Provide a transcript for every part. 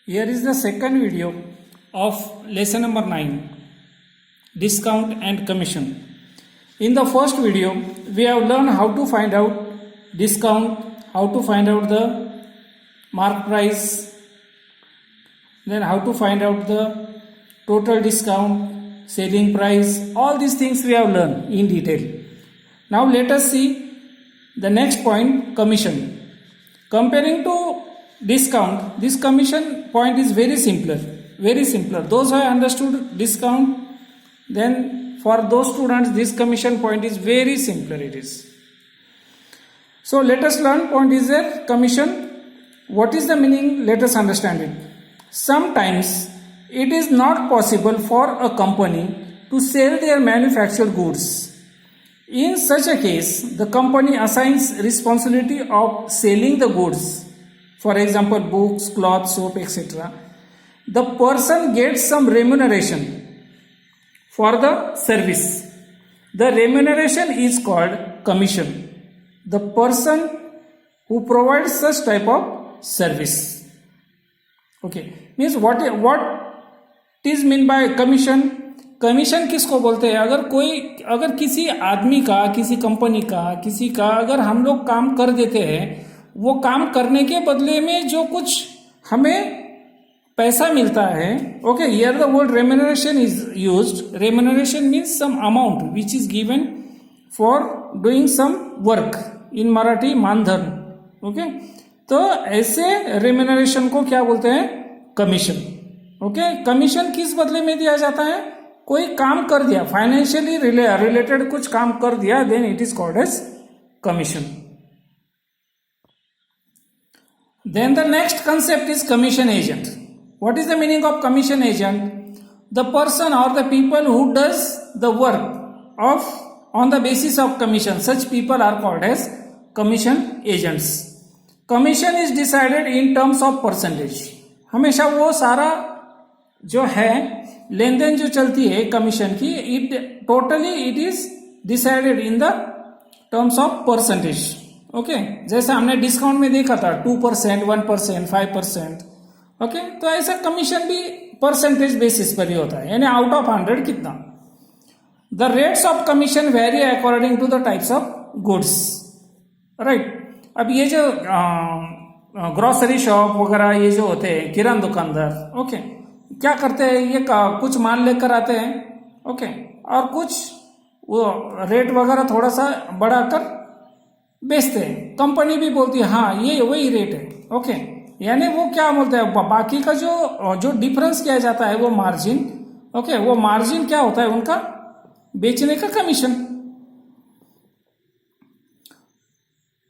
Here is the second video of lesson number 9, discount and commission. In the first video, we have learned how to find out discount, how to find out the mark price, then how to find out the total discount, selling price. All these things we have learned in detail. Now let us see the next point, commission. Comparing to discount, this commission point is very simpler. Those who have understood discount, then for those students this commission point is very simpler it is. So let us learn point is there, commission. What is the meaning? Let us understand it. Sometimes it is not possible for a company to sell their manufactured goods. In such a case, the company assigns responsibility of selling the goods. For example, books, cloth, soap, etc. The person gets some remuneration for the service. The remuneration is called commission. The person who provides such type of service. Okay, means what is mean by commission? Commission किसको बोलते हैं? अगर किसी आदमी का, किसी company का, किसी का अगर हम लोग काम कर देते हैं, वो काम करने के बदले में जो कुछ हमें पैसा मिलता है. Okay, here the word remuneration is used. Remuneration means some amount which is given for doing some work. In Marathi मानधन. ओके, तो ऐसे रेम्यूनरेशन को क्या बोलते हैं? कमीशन. ओके, कमीशन किस बदले में दिया जाता है? कोई काम कर दिया, फाइनेंशियली रिलेटेड कुछ काम कर दिया, then it is called as commission. Then the next concept is commission agent. What is the meaning of commission agent? The person or the people who does the work on the basis of commission. Such people are called as commission agents. Commission is decided in terms of percentage. हमेशा वो सारा जो है लेन then जो चलती है commission की, it is decided in the terms of percentage. Okay, जैसे हमने डिस्काउंट में देखा था 2%, 1%, 5%. ओके, तो ऐसा कमीशन भी परसेंटेज बेसिस पर ही होता है, यानी आउट ऑफ 100 कितना. The rates of commission vary according to the types of goods. Right. अब ये जो ग्रोसरी शॉप वगैरह ये जो होते हैं किराना दुकानदार, ओके, क्या करते हैं? ये कुछ माल लेकर आते हैं, ओके, और कुछ वो रेट वगैरह थोड़ा सा बढ़ाकर बेचते हैं. कंपनी भी बोलती है हाँ ये वही रेट है. ओके, यानी वो क्या बोलते हैं, बाकी का जो डिफरेंस किया जाता है वो मार्जिन. ओके, वो मार्जिन क्या होता है? उनका बेचने का commission.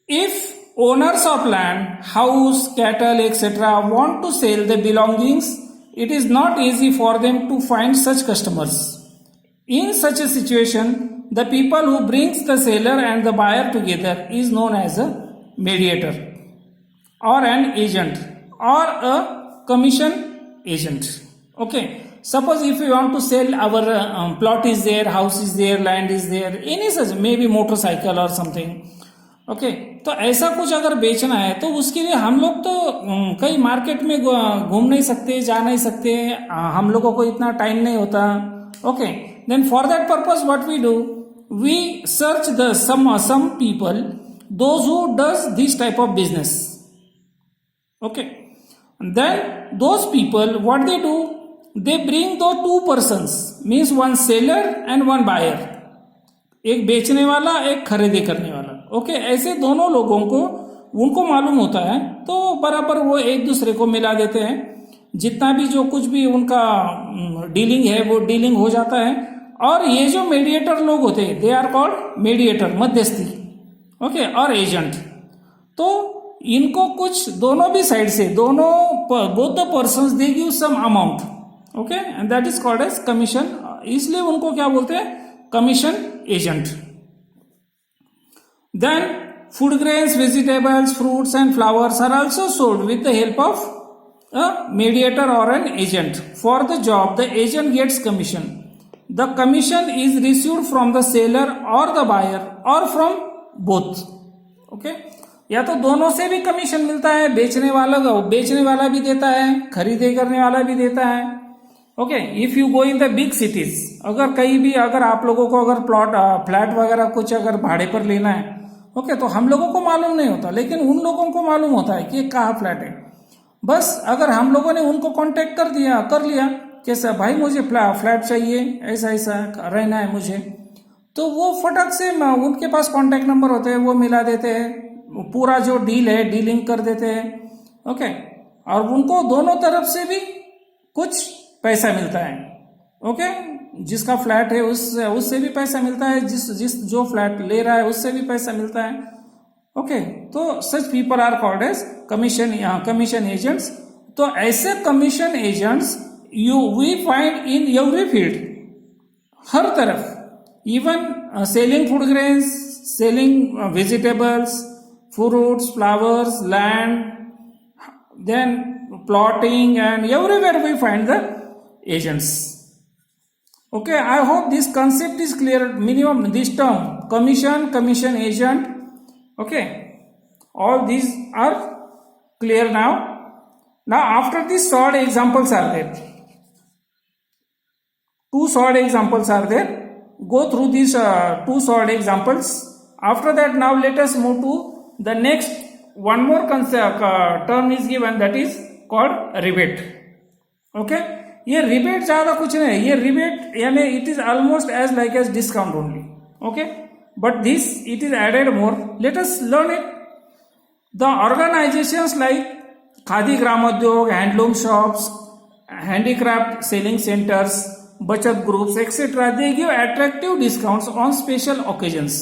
If owners of land, house, cattle etcetera want to sell the belongings, it is not easy for them to find such customers. In such a situation, the people who brings the seller and the buyer together is known as a mediator or an agent or a commission agent. Okay, suppose if we want to sell our plot is there, house is there, land is there, any such, maybe motorcycle or something. Okay, तो ऐसा कुछ अगर बेचना है तो उसके लिए हम लोग तो कई मार्केट में घूम नहीं सकते, जा नहीं सकते, हम लोगों को इतना टाइम नहीं होता. Okay, then for that purpose what we do, we search the some people those who does this type of business. Okay, then those people what they do, they bring two to persons, means one seller and one buyer. एक बेचने वाला, एक खरीदी करने वाला. Okay, ऐसे दोनों लोगों को उनको मालूम होता है तो बराबर वो एक दूसरे को मिला देते हैं. जितना भी जो कुछ भी उनका डीलिंग है वो डीलिंग हो जाता है. और ये जो मीडिएटर लोग होते हैं, दे आर कॉल्ड मीडिएटर, मध्यस्थी. ओके, और एजेंट. तो इनको कुछ दोनों भी साइड से, दोनों both the persons they give some amount. Okay, and that is called as commission. इसलिए उनको क्या बोलते हैं? Commission agent. Then food grains, vegetables, fruits and flowers are also sold with the help of a mediator or an agent. For the job, the agent gets commission. The commission is received from the seller or the buyer or from both. Okay. या तो दोनों से भी commission मिलता है, बेचने वाला भी देता है, खरीदे करने वाला भी देता है। Okay, if you go in the big cities, अगर कहीं भी अगर आप लोगों को अगर फ्लैट वगैरह कुछ अगर भाड़े पर लेना है, ओके, तो हम लोगों को मालूम नहीं होता, लेकिन उन लोगों को मालूम होता है कि कहाँ फ्लैट है। बस अगर हम लोगों ने उनको कांटेक्ट कर लिया कि सर भाई मुझे फ्लैट चाहिए, ऐसा ऐसा रहना है मुझे, तो वो फटक से उनके पास कांटेक्ट नंबर होते हैं, वो मिला देते हैं, पूरा जो डील है डीलिंग कर देते हैं। ओके, और उनको दोनों तरफ से भी कुछ पैसा मिलता है। ओके, जिसका फ्लैट है उससे भी पैसा मिलता है, जिस जो फ्लैट ले रहा है उससे भी पैसा मिलता है। ओके, तो such people are called as commission agents. तो ऐसे commission agents we find in every field, हर तरफ, even selling food grains, selling vegetables, fruits, flowers, land, then plotting, and everywhere we find the agents. Okay, I hope this concept is clear. Minimum this term commission agent. Okay, all these are clear now. Now after this, short examples are there. Two short examples are there. Go through these two short examples. After that, now let us move to the next. One more term is given, that is called rebate. Okay, ये rebate ज्यादा कुछ नहीं है, ये rebate यानी it is almost as like as discount only. Okay, but this it is added more. Let us learn it. The organizations like khadi ग्रामोद्योग, handloom shops, handicraft selling centers, बचत groups etc. they give attractive discounts on special occasions.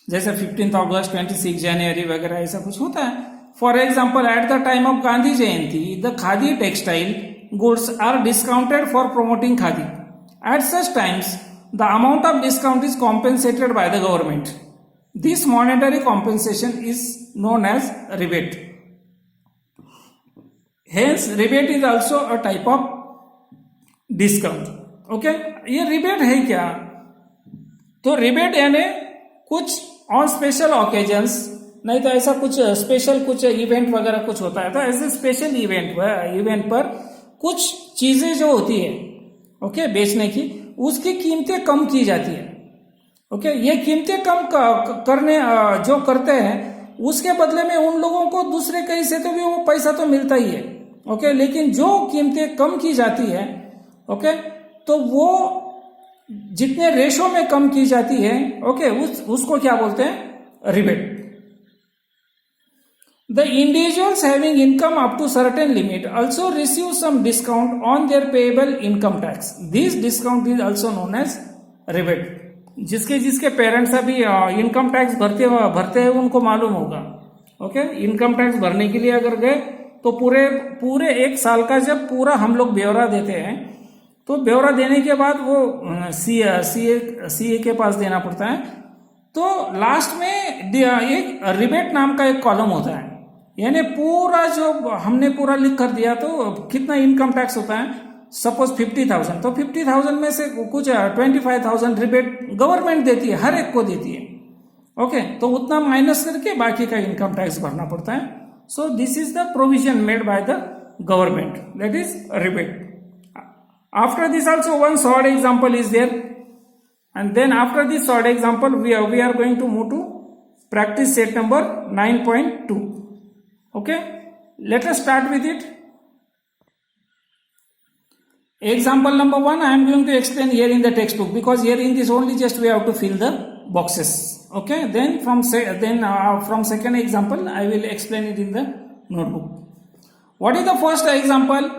जैसे 15th अगस्त, 26 जनवरी वगैरह ऐसा कुछ होता है. For example, at the time of Gandhi Jayanti the khadi textile goods are discounted for promoting khadi. At such times the amount of discount is compensated by the government. This monetary compensation is known as rebate. Hence rebate is also a type of discount. Okay, ये rebate है क्या? तो rebate यानी कुछ on special occasions, नहीं तो ऐसा कुछ स्पेशल कुछ इवेंट वगैरह कुछ होता है, तो ऐसे स्पेशल इवेंट पर कुछ चीजें जो होती है, ओके, बेचने की, उसकी कीमतें कम की जाती है. ओके, ये कीमतें कम करने जो करते हैं, उसके बदले में उन लोगों को दूसरे कहीं से तो भी वो पैसा तो मिलता ही है. ओके, लेकिन जो कीमतें कम की जाती है, ओके, तो वो जितने रेशो में कम की जाती है, ओके, उसको क्या बोलते हैं? Rebate. The individuals having income up to certain limit also receive some discount on their payable income tax. This discount is also known as rebate. जिसके पेरेंट्स अभी इनकम टैक्स भरते हैं उनको मालूम होगा. ओके, इनकम टैक्स भरने के लिए अगर गए तो पूरे एक साल का जब पूरा हम लोग ब्यौरा देते हैं, तो ब्यौरा देने के बाद वो सीए के पास देना पड़ता है. तो लास्ट में एक रिबेट नाम का एक कॉलम होता है, यानी पूरा जो हमने पूरा लिख कर दिया, तो कितना इनकम टैक्स होता है, सपोज 50,000, तो 50,000 में से कुछ 25,000 रिबेट गवर्नमेंट देती है, हर एक को देती है. ओके, तो उतना माइनस करके बाकी का इनकम टैक्स भरना पड़ता है. So this is the provision made by the government, that is rebate. After this also one short example is there, and then after this short example we are going to move to practice set number 9.2. Okay, let us start with it. Example number 1 I am going to explain here in the textbook, because here in this only just we have to fill the boxes. Okay, then from second example I will explain it in the notebook. What is the first example?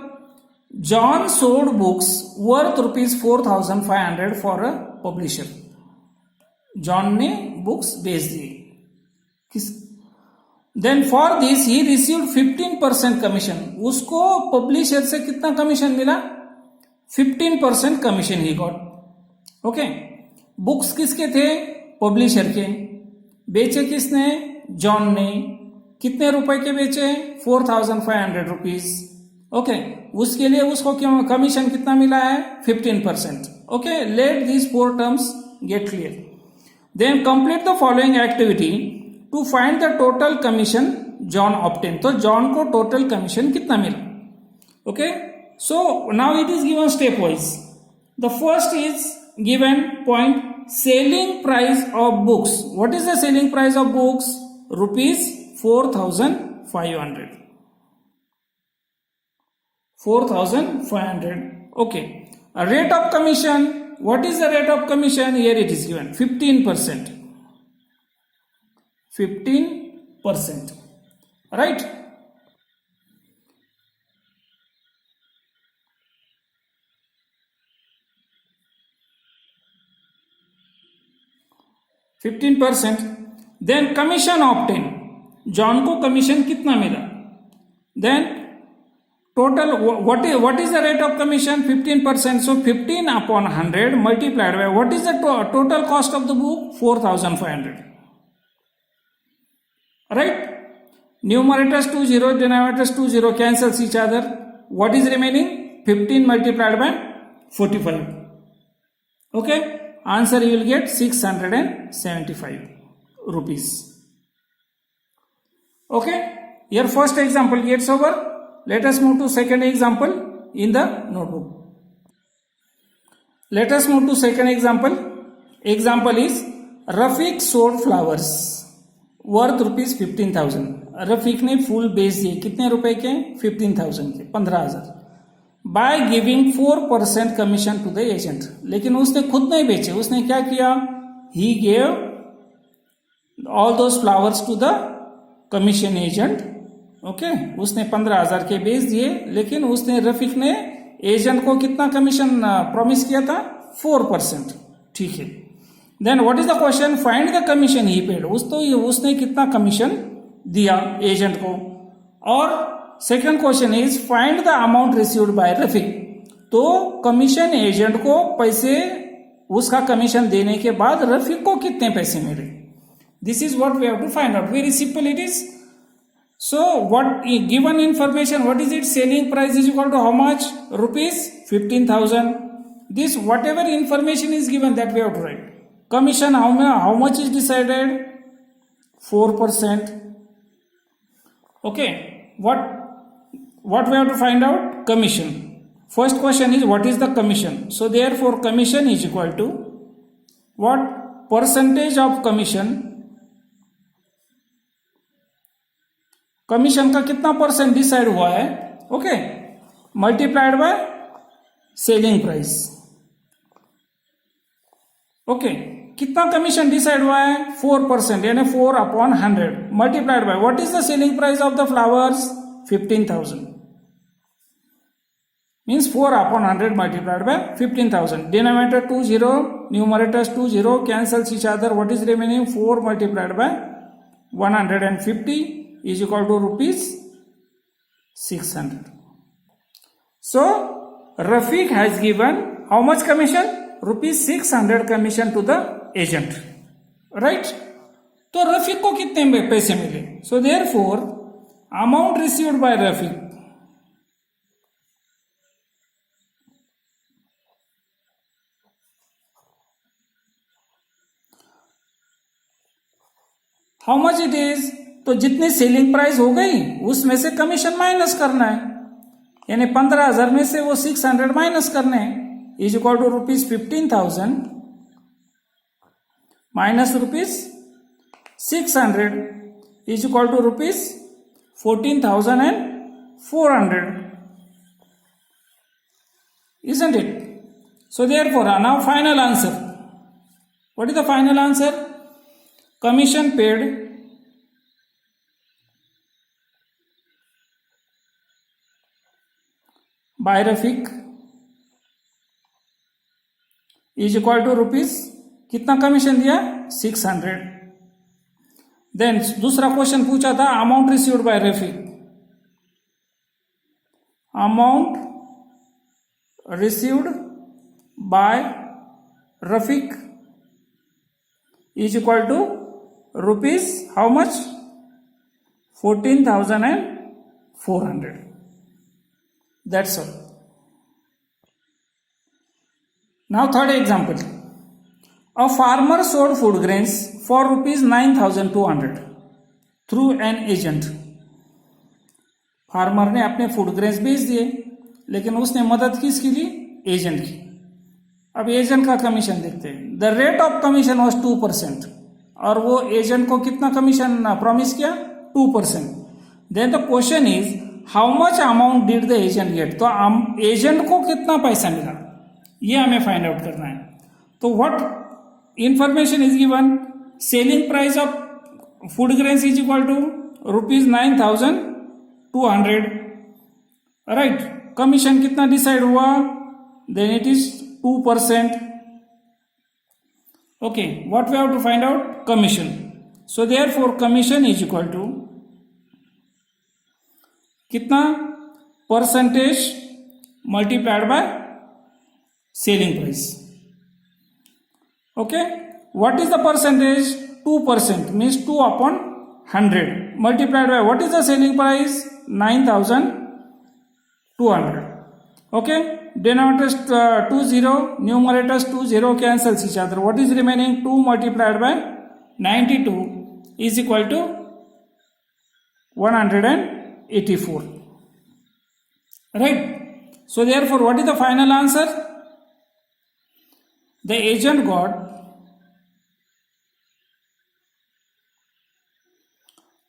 John sold books worth rupees 4,500 for a publisher. John ने books बेच दिए. Then for this he received 15% commission. उसको publisher से कितना commission मिला? 15% commission he got. Okay, books किसके थे? Publisher के. बेचे किसने? जॉन ने. कितने रुपए के बेचे? 4,500 रुपीज. ओके, उसके लिए उसको क्यों कमीशन कितना मिला है? 15%. Okay, let these 4 terms get clear. Then complete the following activity. To find the total commission John obtain. तो जॉन को टोटल कमीशन कितना मिला. Okay, so now it is given stepwise. The first is given point selling price of books. What is the selling price of books? Rupees 4,500. 4,500. Okay. A rate of commission. What is the rate of commission? Here it is given 15%. 15%. Right? %. Then commission obtain. John को commission कितना मिला. Then total what is the rate of commission 15%. So 15 upon 100 multiplied by what is the total cost of the book 4,500. Right. Numerators 20, denominators 20 cancels each other. What is remaining? 15 multiplied by 45. Okay. Answer you will get 675 rupees. Okay. Your first example gets over. Let us move to second example in the notebook. Let us move to second example. Example is Rafiq sold flowers worth rupees 15,000. Rafiq ने फूल बेच दिए. कितने रुपए के. 15,000 के, 15,000. By giving 4% commission to the agent. लेकिन उसने खुद नहीं बेचे. उसने क्या किया. He gave all those flowers to the commission agent. Okay, उसने 15,000 के बेच दिए. लेकिन उसने रफीक ने एजेंट को कितना कमीशन प्रॉमिस किया था. 4%. ठीक है. Then what is the question. Find the commission he paid. उसने कितना कमीशन दिया एजेंट को. और second question is find the amount received by Rafiq. तो कमीशन एजेंट को पैसे, उसका कमीशन देने के बाद रफीक को कितने पैसे मिले. This is what we have to find out. Very simple it is. So what given information, what is it. Selling price is equal to how much. Rupees 15,000. This whatever information is given that we have to write. Commission how much is decided. 4%. Okay, what we have to find out. Commission. First question is what is the commission. So therefore commission is equal to what. Percentage of commission. Commission का कितना percent decide हुआ है. Okay, multiplied by selling price. Okay, कितना commission decide हुआ है. 4%, यानी 4 upon 100 multiplied by what is the selling price of the flowers 15,000. Means 4 upon 100 multiplied bye 15,000. Denominator 20, numerators 20 cancels each other. What is remaining. 4 multiplied by 150 is equal to rupees 600. So Rafiq has given how much commission. Rupees 600 commission to the agent. Right. तो रफीक को कितने पैसे मिले. So therefore amount received by Rafiq how much it is. तो जितनी selling price हो गई उसमें से कमीशन माइनस करना है. यानी 15,000 में से वो 600 माइनस करने हैं. Is equal to rupees 15,000 minus rupees 600 is equal to rupees 14,400. Isn't it? So therefore now final answer. What is the final answer. Commission paid by Rafiq is equal to rupees. कितना commission दिया. 600. Then दूसरा question पूछा था amount received by Rafiq. Amount received by Rafiq is equal to rupees how much. 14,400. That's all. Now third example. A farmer sold food grains for rupees 9,200. Through an agent. Farmer ने अपने food grains बेच दिए, लेकिन उसने मदद किसकी ली? एजेंट की। अब एजेंट का कमीशन देखते हैं। The rate of commission was 2%, और वो एजेंट को कितना कमीशन प्रॉमिस किया? 2%। Then the question is how much amount did the agent get? तो एजेंट को कितना पैसा मिला, ये हमें फाइंड आउट करना है। तो what information is given? Selling price of food grains is equal to ₹9,200, right. Commission कितना डिसाइड हुआ? Then it is 2%. Okay, what we have to find out? Commission. So therefore commission is equal to कितना? Percentage multiplied by selling price. Okay, what is the percentage? 2% means 2/100 multiplied by what is the selling price? 9,200. Okay, denominators 20, numerators 20 cancels each other. What is remaining? 2 multiplied by 92 is equal to 184, right? So therefore what is the final answer? The agent got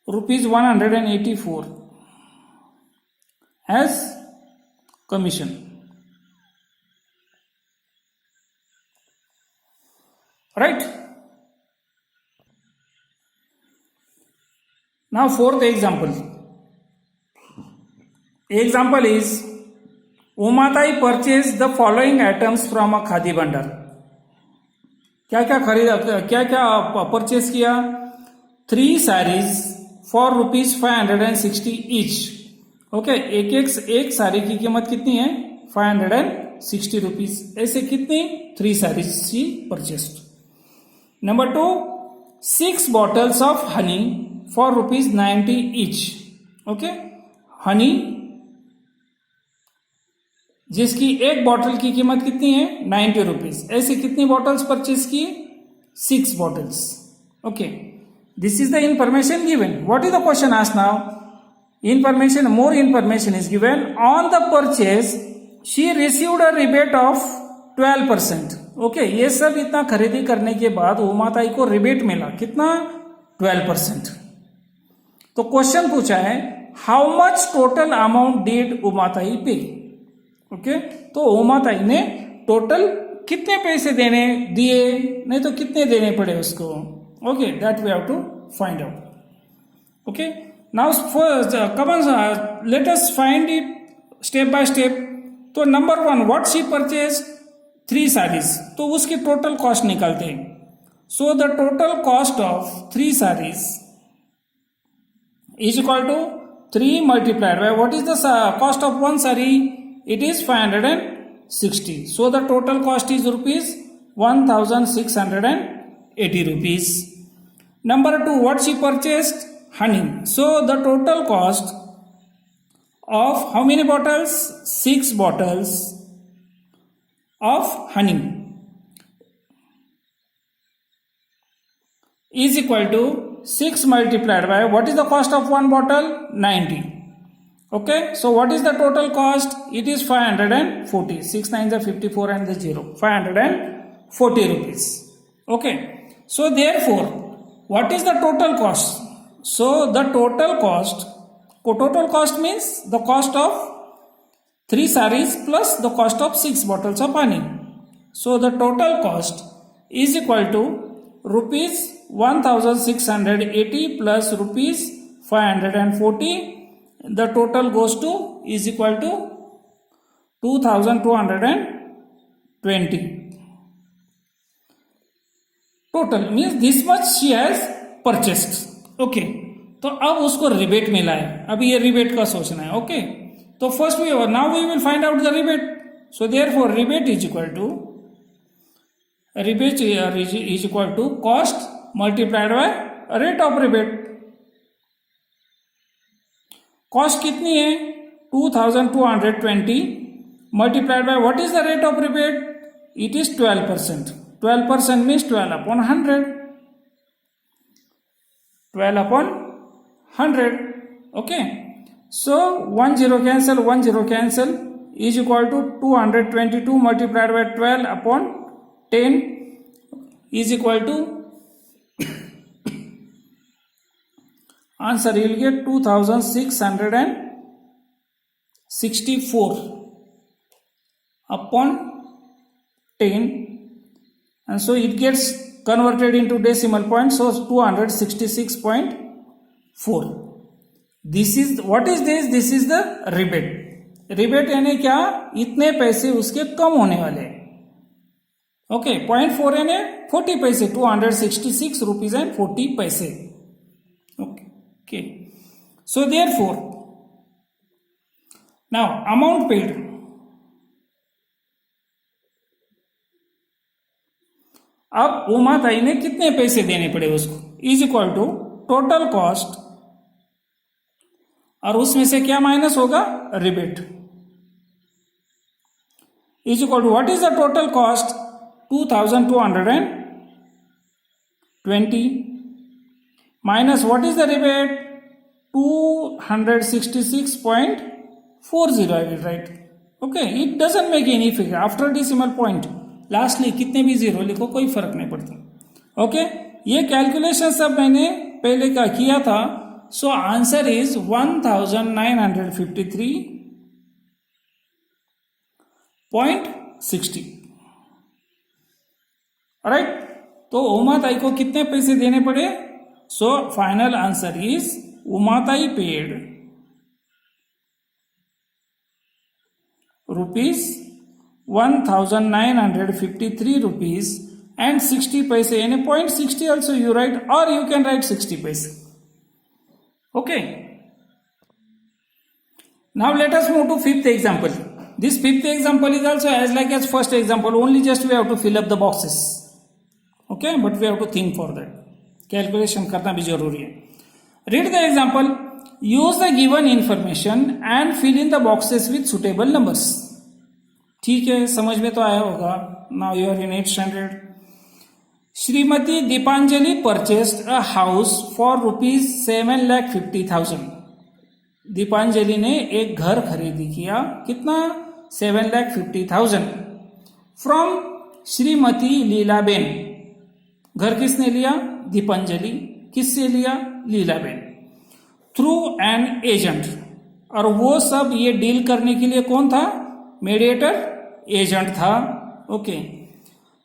₹184 as commission. Right? Now fourth example. Example is Umatai purchased the following items from a khadi भंडार. क्या क्या खरीदा, क्या क्या purchase किया? 3 sarees for ₹560 each. Okay, एक साड़ी की कीमत कितनी है? 560 रुपीज। ऐसे कितनी? 3 sarees she purchased. Number 2, 6 bottles of honey for ₹90 each. Okay, Honey जिसकी एक बॉटल की कीमत कितनी है? 90 रुपीज। ऐसे कितनी बॉटल्स परचेज की? 6 bottles. Okay, this is the information given. What is the question asked now? Information, more information is given. On the purchase, she received a rebate of 12%. Okay, ये सब इतना खरीदी करने के बाद उमाताई को रिबेट मिला कितना? 12%. तो क्वेश्चन पूछा है how much total amount did Umatai pay? Okay, तो उमाताई ने टोटल कितने पैसे देने दिए, नहीं तो कितने देने पड़े उसको? Okay, that we have to find out. Okay, now first come on, let us find it step by step. तो number 1, what she purchased? 3 sarees. तो उसकी टोटल कॉस्ट निकालते हैं. So the total cost of 3 sarees is equal to 3 multiplied by what is the cost of 1 saree? It is 560. So the total cost is ₹1,680 rupees. Number 2, what she purchased? Honey. So the total cost of how many bottles? 6 bottles of honey is equal to 6 multiplied by what is the cost of 1 bottle? 90. Okay, so what is the total cost? It is 540. 6 9s are 54 and the 0. 540 rupees. Okay, so therefore what is the total cost? So the total cost means the cost of 3 sarees plus the cost of 6 bottles of honey. So the total cost is equal to ₹1,680 plus ₹540. The total goes to is equal to 2,220. Total means this much she has purchased. Okay, तो अब उसको rebate मिला है. अभी ये rebate का सोचना है. ओके, तो first we now we will find out the rebate. So therefore rebate is equal to cost multiplied by rate of rebate. Cost कितनी है? 2,220 multiplied by what is the rate of rebate? It is 12%. 12% means 12/100. 12/100. 100. Okay, so 1 0 cancel, 1 0 cancel, is equal to 222 multiplied by 12 upon 10 is equal to answer you will get 2664 upon 10, and so it gets converted into decimal point, so 266.4. this is what is this is the rebate. Rebate यानी क्या, इतने पैसे उसके कम होने वाले. Okay, 0.4 यानी 40 पैसे, 266 rupees and 40 पैसे. Okay, so therefore now amount paid, अब उमा ताई ने कितने पैसे देने पड़े उसको, is equal to total cost, और उसमें से क्या माइनस होगा, rebate, is equal to what is the total cost, 2220 minus what is the rebate, 266.40 I will write. Okay, it doesn't make any figure after decimal point, lastly कितने भी zero लिखो कोई फर्क नहीं पड़ता. ओके, ये कैलकुलेशन सब मैंने पहले का किया था. So answer is 1953.60. राइट, तो उमाताई को कितने पैसे देने पड़े. So final answer is Umatai paid ₹1953 rupees and 60 paise, यानी 0.60 also you write, or you can write 60 paise. Okay, now let us move to fifth example. This fifth example is also as like as first example, only just we have to fill up the boxes. Okay, but we have to think for that, calculation करना भी जरूरी है. Read the example, use the given information and fill in the boxes with suitable numbers. ठीक है, समझ में तो आया होगा. Now you are in 8th standard. Shrimati Deepanjali purchased a house for ₹7,50,000. Deepanjali ने एक घर खरीदी किया, कितना, 7,50,000 फ्रॉम श्रीमती लीलाबेन. घर किसने लिया, दीपांजलि. किससे लिया, लीलाबेन. थ्रू एन एजेंट, और वो सब ये डील करने के लिए कौन था, मीडिएटर, एजेंट था. ओके,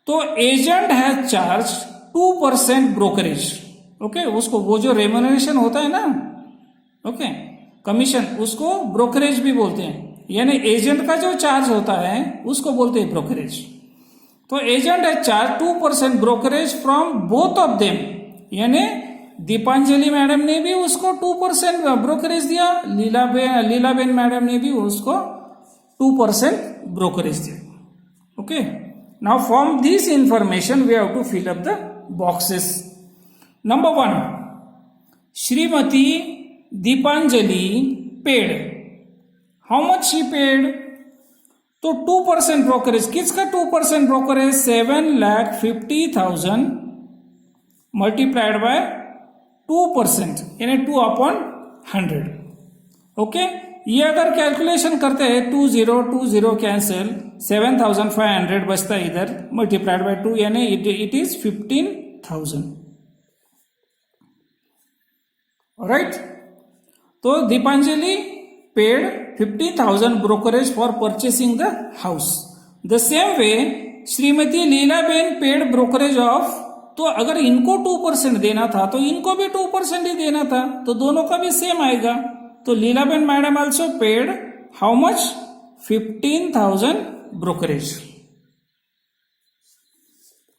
तो एजेंट है चार्ज 2% ब्रोकरेज. ओके, उसको वो जो रेम्यूनरेशन होता है ना, ओके, कमीशन, उसको ब्रोकरेज भी बोलते हैं. यानी एजेंट का जो चार्ज होता है उसको बोलते हैं ब्रोकरेज. तो एजेंट है charge 2% brokerage from both of them, यानी दीपांजलि मैडम ने भी उसको 2% ब्रोकरेज दिया, लीलाबेन मैडम ने भी उसको 2% ब्रोकरेज दिया. Okay, now from this information we have to fill up the boxes. Number 1, Shrimati Deepanjali paid. How much she paid, तो 2% ब्रोकरेज. किसका 2% ब्रोकरेज, 7,50,000 मल्टीप्लाइड बाय 2%, यानी 2/100. ओके, ये अगर कैलकुलेशन करते हैं 20 कैंसिल, 7,500 बचता है इधर, मल्टीप्लाइड बाय 2, यानी इट इज 15,000. राइट, तो Deepanjali paid 50,000 brokerage for purchasing the house. The same way Shrimati Leelaben paid brokerage of, तो अगर इनको 2% देना था तो इनको भी 2% ही देना था, तो दोनों का भी सेम आएगा. तो Leelaben madam also paid how much, 15,000 brokerage.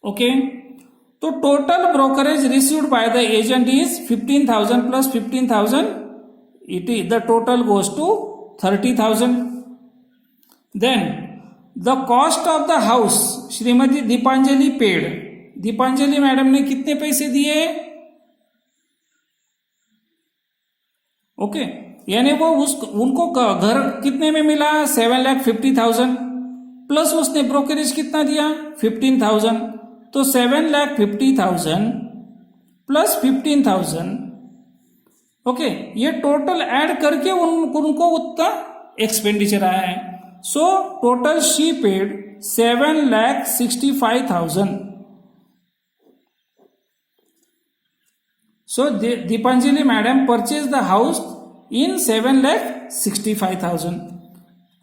Okay, तो total brokerage received by the agent is 15,000 plus 15,000, it is the total goes to 30,000. Then the cost of the house Shrimati Deepanjali paid, Deepanjali madam ने कितने पैसे दिए. ओके, यानी वो उनको घर कितने में मिला, 7,50,000 प्लस उसने ब्रोकरेज कितना दिया, 15,000. तो 7,50,000 प्लस 15,000, ओके, ये टोटल ऐड करके उनको उतना एक्सपेंडिचर आया है. So total she paid 7,65,000. So Deepanjali madam purchased the house in 7,65,000.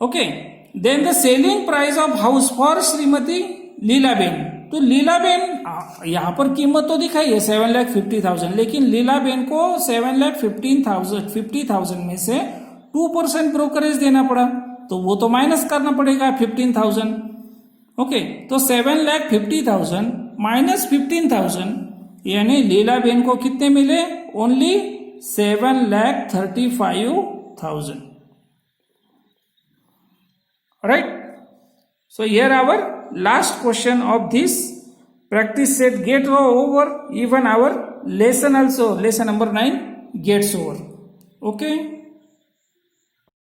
Okay. Then the selling price of house for Shrimati Leelaben. तो लीलाबेन यहाँ पर कीमत तो दिखाई है 7,50,000, लेकिन लीलाबेन को 7,50,000 में से 2% ब्रोकरेज देना पड़ा, तो वो तो माइनस करना पड़ेगा 15,000. ओके, तो 7,50,000 माइनस 15,000 यानी लीलाबेन को कितने मिले? Only 7,35,000. Right. So here our last question of this practice set get over, even our lesson also, lesson number 9 gets over. Okay.